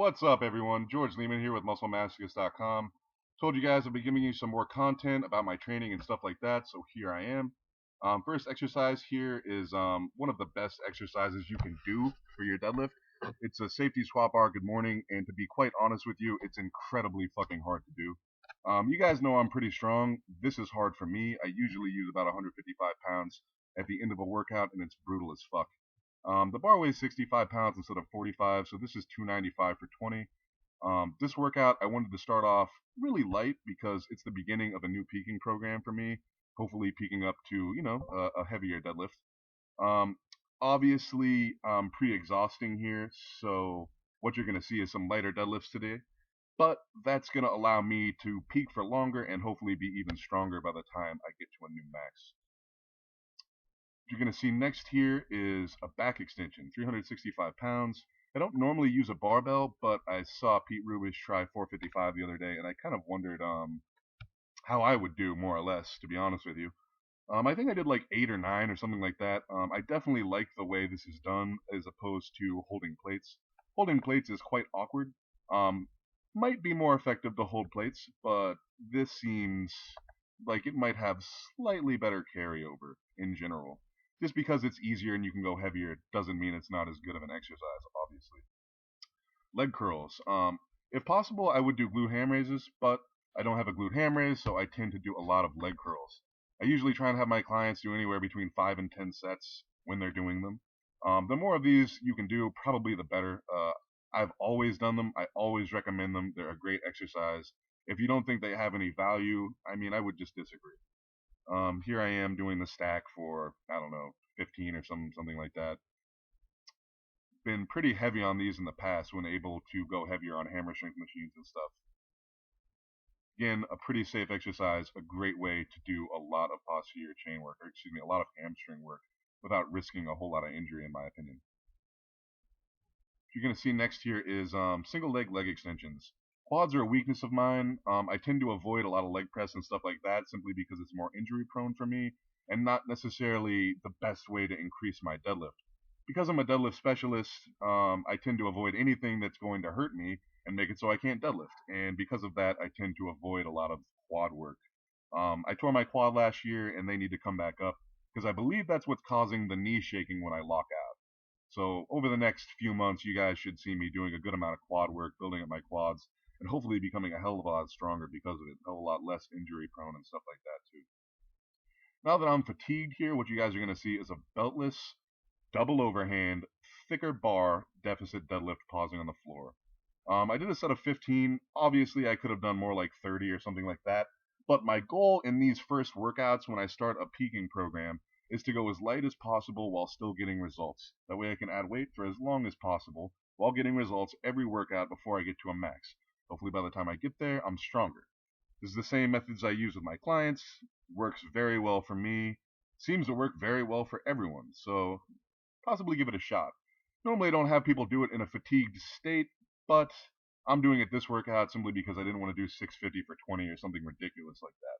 What's up, everyone? George Leeman here with MuscleMasochist.com. Told you guys I'll be giving you some more content about my training and stuff like that, so here I am. First exercise here is one of the best exercises you can do for your deadlift. It's a safety squat bar. Good morning, and to be quite honest with you, it's incredibly fucking hard to do. You guys know I'm pretty strong. This is hard for me. I usually use about 155 pounds at the end of a workout, and it's brutal as fuck. The bar weighs 65 pounds instead of 45, so this is 295 for 20. This workout, I wanted to start off really light because it's the beginning of a new peaking program for me. Hopefully, peaking up to a heavier deadlift. Um, Obviously, I'm pre-exhausting here, so what you're gonna see is some lighter deadlifts today. But that's gonna allow me to peak for longer and hopefully be even stronger by the time I get to a new max. What you're going to see next here is a back extension, 365 pounds. I don't normally use a barbell, but I saw Pete Rubish try 455 the other day, and I kind of wondered how I would do, more or less, to be honest with you. I think I did like 8 or 9 or something like that. I definitely like the way this is done as opposed to holding plates. Holding plates is quite awkward. Um, might be more effective to hold plates, but this seems like it might have slightly better carryover in general. Just because it's easier and you can go heavier doesn't mean it's not as good of an exercise, obviously. Leg curls. If possible, I would do glute ham raises, but I don't have a glute ham raise, so I tend to do a lot of leg curls. I usually try and have my clients do anywhere between 5 and 10 sets when they're doing them. The more of these you can do, probably the better. I've always done them. I always recommend them. They're a great exercise. If you don't think they have any value, I mean, I would just disagree. Here I am doing the stack for, I don't know, 15 or something like that. Been pretty heavy on these in the past when able to go heavier on hammer strength machines and stuff. Again, a pretty safe exercise, a great way to do a lot of posterior chain work, or excuse me, a lot of hamstring work without risking a whole lot of injury, in my opinion. What you're going to see next here is single leg extensions. Quads are a weakness of mine. I tend to avoid a lot of leg press and stuff like that simply because it's more injury prone for me and not necessarily the best way to increase my deadlift. Because I'm a deadlift specialist, I tend to avoid anything that's going to hurt me and make it so I can't deadlift. And because of that, I tend to avoid a lot of quad work. I tore my quad last year and they need to come back up because I believe that's what's causing the knee shaking when I lock out. So over the next few months, you guys should see me doing a good amount of quad work, building up my quads, and hopefully becoming a hell of a lot stronger because of it, a whole lot less injury prone and stuff like that too. Now that I'm fatigued here, what you guys are going to see is a beltless, double overhand, thicker bar deficit deadlift pausing on the floor. I did a set of 15. Obviously, I could have done more like 30 or something like that. But my goal in these first workouts when I start a peaking program is to go as light as possible while still getting results. That way I can add weight for as long as possible while getting results every workout before I get to a max. Hopefully by the time I get there, I'm stronger. This is the same methods I use with my clients. Works very well for me. Seems to work very well for everyone. So possibly give it a shot. Normally I don't have people do it in a fatigued state, but I'm doing it this workout simply because I didn't want to do 650 for 20 or something ridiculous like that.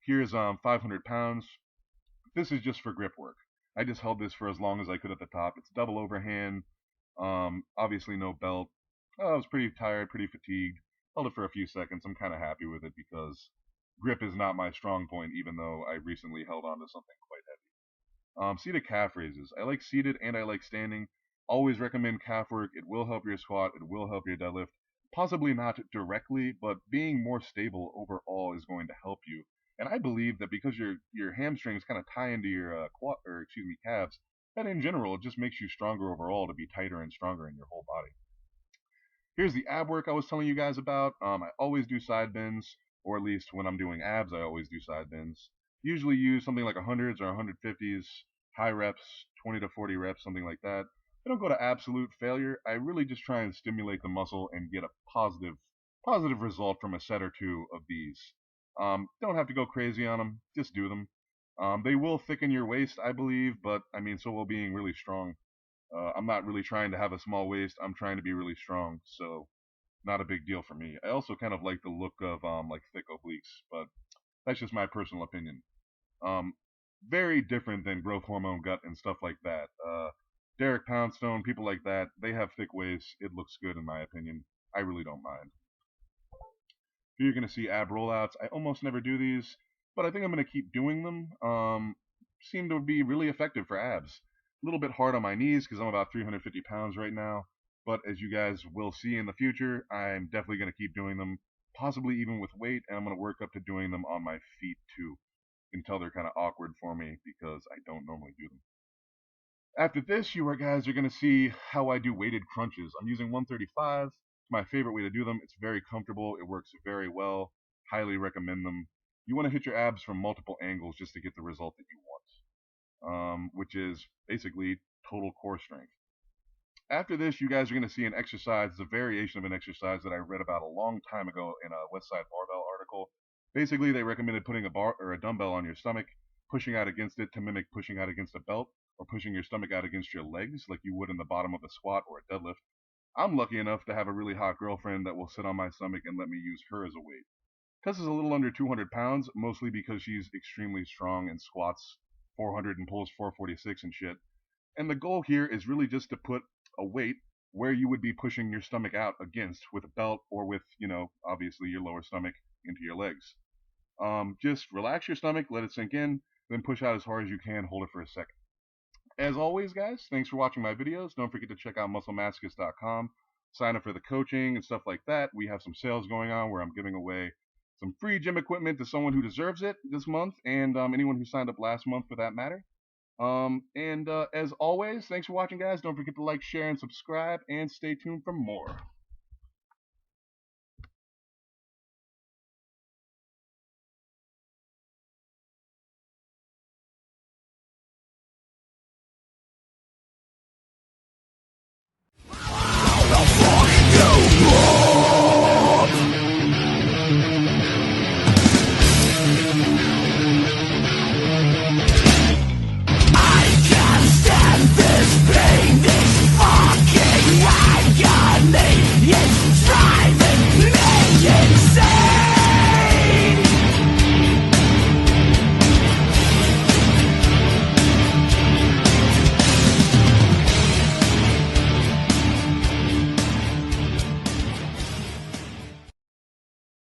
Here's 500 pounds. This is just for grip work. I just held this for as long as I could at the top. It's double overhand. Obviously no belt. I was pretty tired, pretty fatigued. Held it for a few seconds. I'm kind of happy with it because grip is not my strong point, even though I recently held on to something quite heavy. Seated calf raises. I like seated and I like standing. Always recommend calf work. It will help your squat. It will help your deadlift. Possibly not directly, but being more stable overall is going to help you. And I believe that because your hamstrings kind of tie into your calves, that in general it just makes you stronger overall to be tighter and stronger in your whole body. Here's the ab work I was telling you guys about. I always do side bends, or at least when I'm doing abs, I always do side bends. Usually use something like 100s or 150s, high reps, 20 to 40 reps, something like that. I don't go to absolute failure. I really just try and stimulate the muscle and get a positive result from a set or two of these. Don't have to go crazy on them. Just do them. They will thicken your waist, I believe, but I mean, so will being really strong. I'm not really trying to have a small waist. I'm trying to be really strong, so not a big deal for me. I also kind of like the look of like thick obliques, but that's just my personal opinion. Um, Very different than growth hormone gut and stuff like that. Derek Poundstone, people like that, they have thick waists. It looks good in my opinion. I really don't mind. Here you're going to see ab rollouts. I almost never do these, but I think I'm going to keep doing them. Seem to be really effective for abs. A little bit hard on my knees because I'm about 350 pounds right now, but as you guys will see in the future, I'm definitely going to keep doing them, possibly even with weight, and I'm going to work up to doing them on my feet too, until they're kind of awkward for me because I don't normally do them. After this, you guys are going to see how I do weighted crunches. I'm using 135. It's my favorite way to do them. It's very comfortable. It works very well. Highly recommend them. You want to hit your abs from multiple angles just to get the result that you want, which is basically total core strength. After this, you guys are going to see an exercise. It's a variation of an exercise that I read about a long time ago in a Westside Barbell article. Basically, they recommended putting a bar or a dumbbell on your stomach, pushing out against it to mimic pushing out against a belt, or pushing your stomach out against your legs like you would in the bottom of a squat or a deadlift. I'm lucky enough to have a really hot girlfriend that will sit on my stomach and let me use her as a weight. Tess is a little under 200 pounds, mostly because she's extremely strong and squats 400 and pulls 446 and shit. And the goal here is really just to put a weight where you would be pushing your stomach out against with a belt or with, obviously your lower stomach into your legs. Just relax your stomach, let it sink in, then push out as hard as you can, hold it for a second. As always, guys, thanks for watching my videos. Don't forget to check out musclemasochist.com. Sign up for the coaching and stuff like that. We have some sales going on where I'm giving away some free gym equipment to someone who deserves it this month, and anyone who signed up last month for that matter. As always, thanks for watching, guys. Don't forget to like, share, and subscribe, and stay tuned for more.